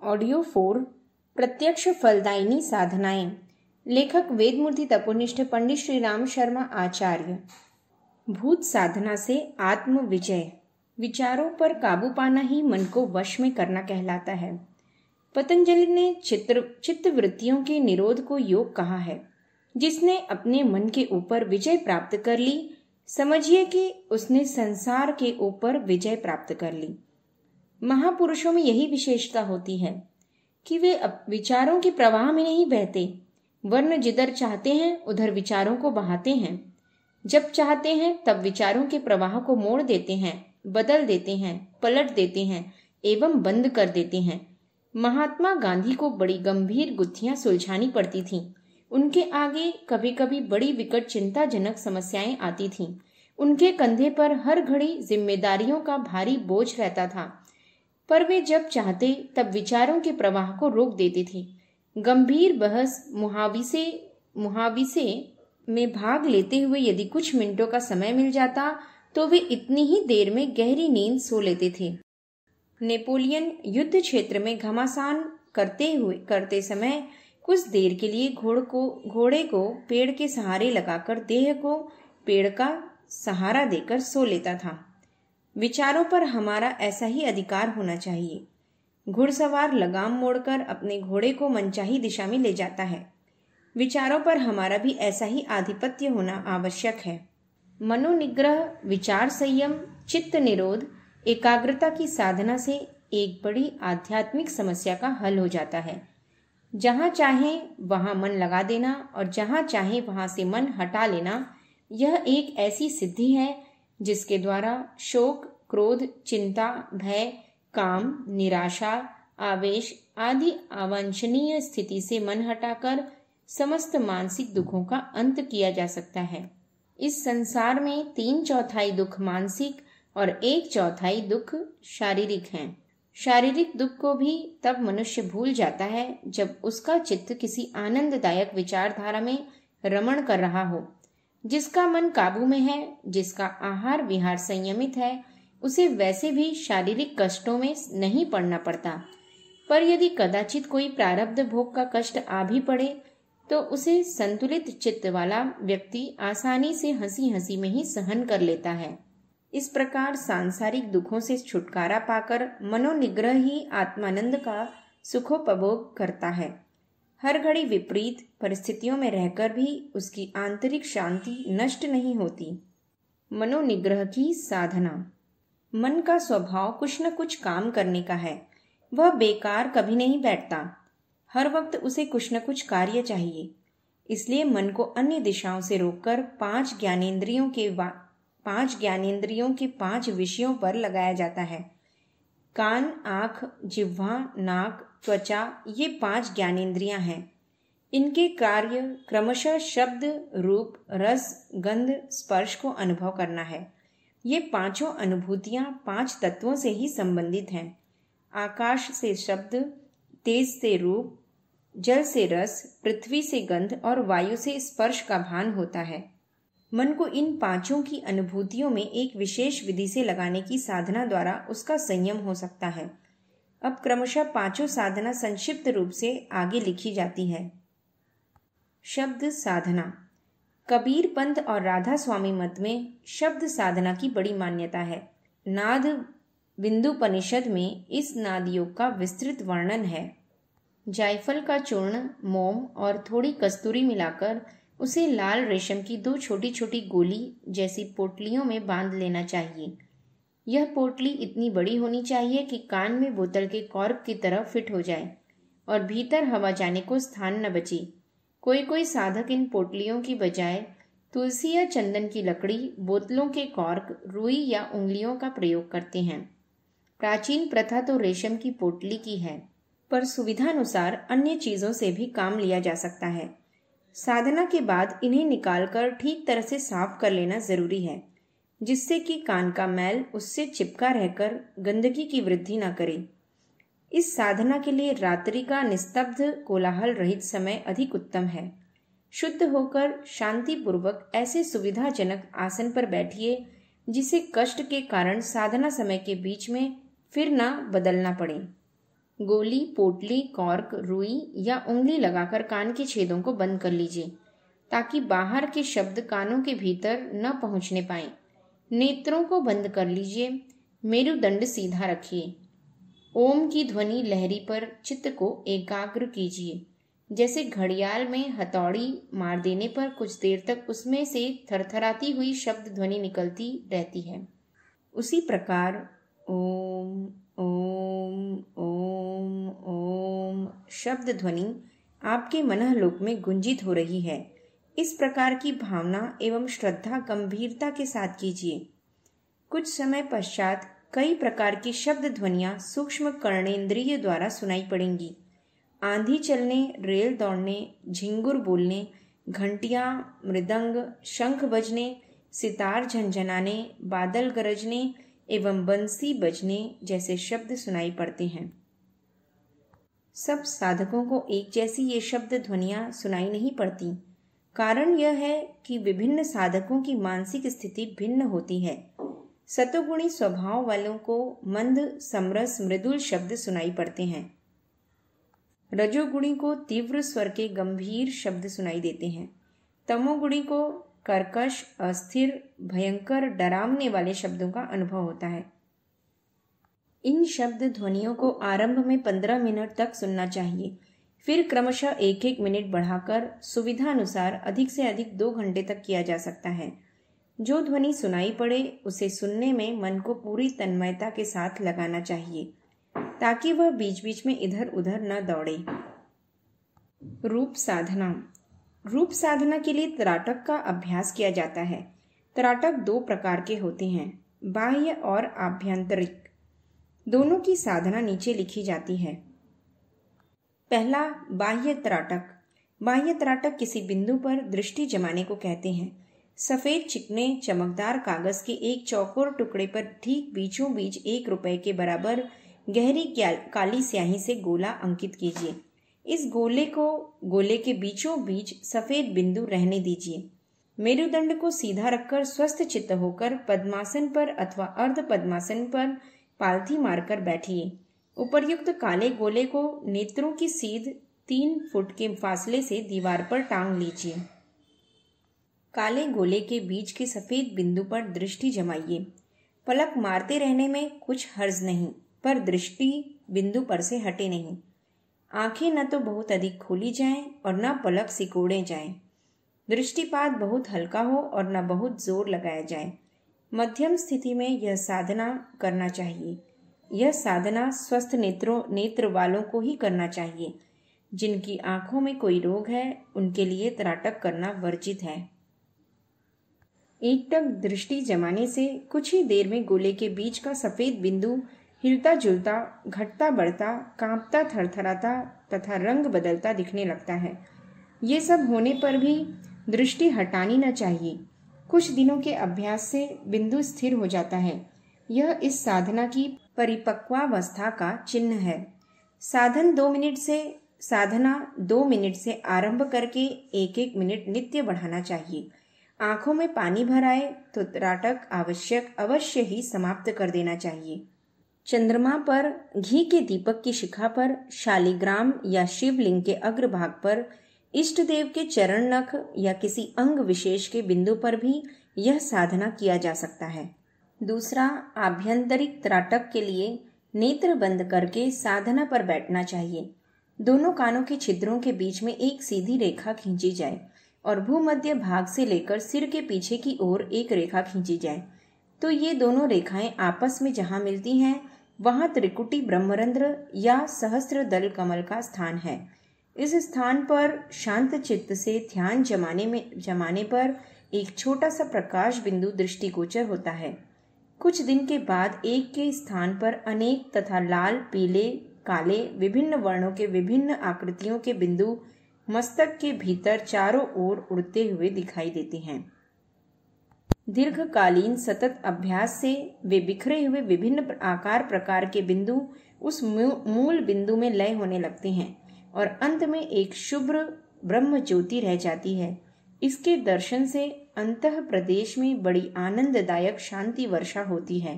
Audio 4 प्रत्यक्ष फलदायिनी साधनाएं। लेखक वेदमूर्ति तपोनिष्ठ पंडित श्री राम शर्मा आचार्य। भूत साधना से आत्म विजय। विचारों पर काबू पाना ही मन को वश में करना कहलाता है। पतंजलि ने चित्त वृत्तियों के निरोध को योग कहा है। जिसने अपने मन के ऊपर विजय प्राप्त कर ली, समझिए कि उसने संसार के ऊपर विजय प्राप्त कर ली। महापुरुषों में यही विशेषता होती है कि वे विचारों के प्रवाह में नहीं बहते, वरन जिधर चाहते हैं उधर विचारों को बहाते हैं। जब चाहते हैं तब विचारों के प्रवाह को मोड़ देते हैं, बदल देते हैं, पलट देते हैं एवं बंद कर देते हैं। महात्मा गांधी को बड़ी गंभीर गुत्थियां सुलझानी पड़ती थीं। उनके आगे कभी कभी बड़ी विकट चिंताजनक समस्याएं आती थीं। उनके कंधे पर हर घड़ी जिम्मेदारियों का भारी बोझ रहता था, पर वे जब चाहते तब विचारों के प्रवाह को रोक देते थे। गंभीर बहस मुहाविसे में भाग लेते हुए यदि कुछ मिनटों का समय मिल जाता तो वे इतनी ही देर में गहरी नींद सो लेते थे। नेपोलियन युद्ध क्षेत्र में घमासान करते समय कुछ देर के लिए घोड़े को पेड़ के सहारे लगाकर देह को पेड़ का सहारा देकर सो लेता था। विचारों पर हमारा ऐसा ही अधिकार होना चाहिए। घुड़सवार लगाम मोड़कर अपने घोड़े को मनचाही दिशा में ले जाता है। विचारों पर हमारा भी ऐसा ही आधिपत्य होना आवश्यक है। मनोनिग्रह, विचार संयम, चित्त निरोध, एकाग्रता की साधना से एक बड़ी आध्यात्मिक समस्या का हल हो जाता है। जहाँ चाहे वहाँ मन लगा देना और जहाँ चाहे वहाँ से मन हटा लेना, यह एक ऐसी सिद्धि है जिसके द्वारा शोक, क्रोध, चिंता, भय, काम, निराशा, आवेश आदि अवांछनीय स्थिति से मन हटाकर समस्त मानसिक दुखों का अंत किया जा सकता है। इस संसार में 3/4 दुख मानसिक और 1/4 दुख शारीरिक हैं। शारीरिक दुख को भी तब मनुष्य भूल जाता है जब उसका चित्त किसी आनंददायक विचारधारा में रमण कर रहा हो। जिसका मन काबू में है, जिसका आहार विहार संयमित है, उसे वैसे भी शारीरिक कष्टों में नहीं पड़ना पड़ता। पर यदि कदाचित कोई प्रारब्ध भोग का कष्ट आ भी पड़े तो उसे संतुलित चित्त वाला व्यक्ति आसानी से हंसी हंसी में ही सहन कर लेता है। इस प्रकार सांसारिक दुखों से छुटकारा पाकर मनोनिग्रह ही आत्मानंद का सुखोपभोग करता है। हर घड़ी विपरीत परिस्थितियों में रहकर भी उसकी आंतरिक शांति नष्ट नहीं होती। मनोनिग्रह की साधना। मन का स्वभाव कुछ न कुछ काम करने का है। वह बेकार कभी नहीं बैठता। हर वक्त उसे कुछ न कुछ कार्य चाहिए। इसलिए मन को अन्य दिशाओं से रोककर 5 ज्ञानेंद्रियों के 5 विषयों पर लगाया जाता है। कान, आँख, जिह्वा, नाक, त्वचा, ये 5 ज्ञानेंद्रियां हैं। इनके कार्य क्रमशः शब्द, रूप, रस, गंध, स्पर्श को अनुभव करना है। ये 5 अनुभूतियां 5 तत्वों से ही संबंधित हैं। आकाश से शब्द, तेज से रूप, जल से रस, पृथ्वी से गंध और वायु से स्पर्श का भान होता है। मन को इन 5 की अनुभूतियों में एक विशेष विधि से लगाने की साधना द्वारा उसका संयम हो सकता है। अब क्रमशः 5 साधना संक्षिप्त रूप से आगे लिखी जाती है। शब्द साधना। कबीर पंथ और राधा स्वामी मत में शब्द साधना की बड़ी मान्यता है। नाद बिंदुपनिषद में इस नाद योग का विस्तृत वर्णन है। जायफल का चूर्ण, मोम और थोड़ी कस्तूरी मिलाकर उसे लाल रेशम की 2 छोटी छोटी गोली जैसी पोटलियों में बांध लेना चाहिए। यह पोटली इतनी बड़ी होनी चाहिए कि कान में बोतल के कॉर्क की तरह फिट हो जाए और भीतर हवा जाने को स्थान न बचे। कोई साधक इन पोटलियों की बजाय तुलसी या चंदन की लकड़ी, बोतलों के कॉर्क, रुई या उंगलियों का प्रयोग करते हैं। प्राचीन प्रथा तो रेशम की पोटली की है, पर सुविधानुसार अन्य चीजों से भी काम लिया जा सकता है। साधना के बाद इन्हें निकालकर ठीक तरह से साफ कर लेना जरूरी है, जिससे कि कान का मैल उससे चिपका रहकर गंदगी की वृद्धि न करे। इस साधना के लिए रात्रि का निस्तब्ध कोलाहल रहित समय अधिक उत्तम है। शुद्ध होकर शांतिपूर्वक ऐसे सुविधाजनक आसन पर बैठिए जिसे कष्ट के कारण साधना समय के बीच में फिर न बदलना पड़े। गोली, पोटली, कॉर्क, रुई या उंगली लगाकर कान के छेदों को बंद कर लीजिए ताकि बाहर के शब्द कानों के भीतर न पहुंचने पाए। नेत्रों को बंद कर लीजिए। मेरुदंड सीधा रखिए। ओम की ध्वनि लहरी पर चित्त को एकाग्र कीजिए। जैसे घड़ियाल में हथौड़ी मार देने पर कुछ देर तक उसमें से थरथराती हुई शब्द ध्वनि निकलती रहती है, उसी प्रकार ओम ओम ओम ओम शब्द ध्वनि आपके मनःलोक में गुंजित हो रही है। इस प्रकार की भावना एवं श्रद्धा गंभीरता के साथ कीजिए। कुछ समय पश्चात कई प्रकार की शब्द ध्वनियां सूक्ष्म कर्णेंद्रिय द्वारा सुनाई पड़ेंगी। आंधी चलने, रेल दौड़ने, झिंगुर बोलने, घंटियां, मृदंग, शंख बजने, सितार झंझनाने, बादल गरजने एवं बंसी बजने जैसे शब्द सुनाई पड़ते हैं। सब साधकों को एक जैसी ये शब्द ध्वनियां सुनाई नहीं पड़ती। कारण यह है कि विभिन्न साधकों की मानसिक स्थिति भिन्न होती है। सतोगुणी स्वभाव वालों को मंद, समरस, मृदुल शब्द सुनाई पड़ते हैं। रजोगुणी को तीव्र स्वर के गंभीर शब्द सुनाई देते हैं। तमोगुणी को कर्कश, अस्थिर, भयंकर, डरावने वाले शब्दों का अनुभव होता है। इन शब्द ध्वनियों को आरंभ में 15 मिनट तक सुनना चाहिए। फिर क्रमशः 1-1 मिनट बढ़ाकर सुविधानुसार अधिक से अधिक 2 घंटे तक किया जा सकता है। जो ध्वनि सुनाई पड़े उसे सुनने में मन को पूरी तन्मयता के साथ लगाना चाहिए ताकि वह बीच बीच में इधर उधर न दौड़े। रूप साधना। रूप साधना के लिए त्राटक का अभ्यास किया जाता है। त्राटक 2 प्रकार के होते हैं, बाह्य और आभ्यंतरिक। दोनों की साधना नीचे लिखी जाती है। पहला, बाह्य त्राटक। बाह्य त्राटक किसी बिंदु पर दृष्टि जमाने को कहते हैं। सफेद चिकने चमकदार कागज के एक चौकोर टुकड़े पर ठीक बीचों बीच 1 रुपए के बराबर गहरी काली स्याही से गोला अंकित कीजिए। इस गोले के बीचों बीच सफेद बिंदु रहने दीजिए। मेरुदंड को सीधा रखकर स्वस्थ चित्त होकर पद्मासन पर अथवा अर्ध पद्मासन पर पालथी मारकर बैठिए। उपर्युक्त काले गोले को नेत्रों की सीध 3 फुट के फासले से दीवार पर टांग लीजिए। काले गोले के बीच के सफेद बिंदु पर दृष्टि जमाइए। पलक मारते रहने में कुछ हर्ज नहीं, पर दृष्टि बिंदु पर से हटे नहीं। आंखें न तो बहुत अधिक खोली जाएं और न पलक सिकोड़े जाएं। दृष्टिपात बहुत हल्का हो और न बहुत जोर लगाया जाए। मध्यम स्थिति में यह साधना करना चाहिए। यह साधना स्वस्थ नेत्र वालों को ही करना चाहिए। जिनकी आंखों में कोई रोग है उनके लिए त्राटक करना वर्जित है। एकटक दृष्टि जमाने से कुछ ही देर में गोले के बीच का सफेद बिंदु हिलता जुलता, घटता बढ़ता, कांपता थरथराता तथा रंग बदलता दिखने लगता है। ये सब होने पर भी दृष्टि हटानी न चाहिए। कुछ दिनों के अभ्यास से बिंदु स्थिर हो जाता है। यह इस साधना की परिपक्वावस्था का चिन्ह है। साधना 2 मिनट से आरंभ करके 1-1 मिनट नित्य बढ़ाना चाहिए। आंखों में पानी भर आए तो त्राटक अवश्य ही समाप्त कर देना चाहिए। चंद्रमा पर घी के दीपक की शिखा पर, शालिग्राम या शिवलिंग के अग्रभाग पर, इष्ट देव के चरण नख या किसी अंग विशेष के बिंदु पर भी यह साधना किया जा सकता है। दूसरा, आभ्यंतरिक त्राटक के लिए नेत्र बंद करके साधना पर बैठना चाहिए। दोनों कानों के छिद्रों के बीच में एक सीधी रेखा खींची जाए और भूमध्य भाग से लेकर सिर के पीछे की ओर एक रेखा खींची जाए तो ये दोनों रेखाएं आपस में जहां मिलती हैं वहां त्रिकुटी ब्रह्मरंध्र या सहस्त्र दल कमल का स्थान है। इस स्थान पर शांत चित्त से ध्यान जमाने पर एक छोटा सा प्रकाश बिंदु दृष्टिगोचर होता है। कुछ दिन के बाद एक के स्थान पर अनेक तथा लाल, पीले, काले विभिन्न वर्णों के विभिन्न आकृतियों के बिंदु मस्तक के भीतर चारों ओर उड़ते हुए दिखाई देते हैं। दीर्घकालीन सतत अभ्यास से वे बिखरे हुए विभिन्न आकार प्रकार के बिंदु उस मूल बिंदु में लय होने लगते हैं और अंत में एक शुभ्र ब्रह्म ज्योति रह जाती है। इसके दर्शन से अंतः प्रदेश में बड़ी आनंददायक शांति वर्षा होती है।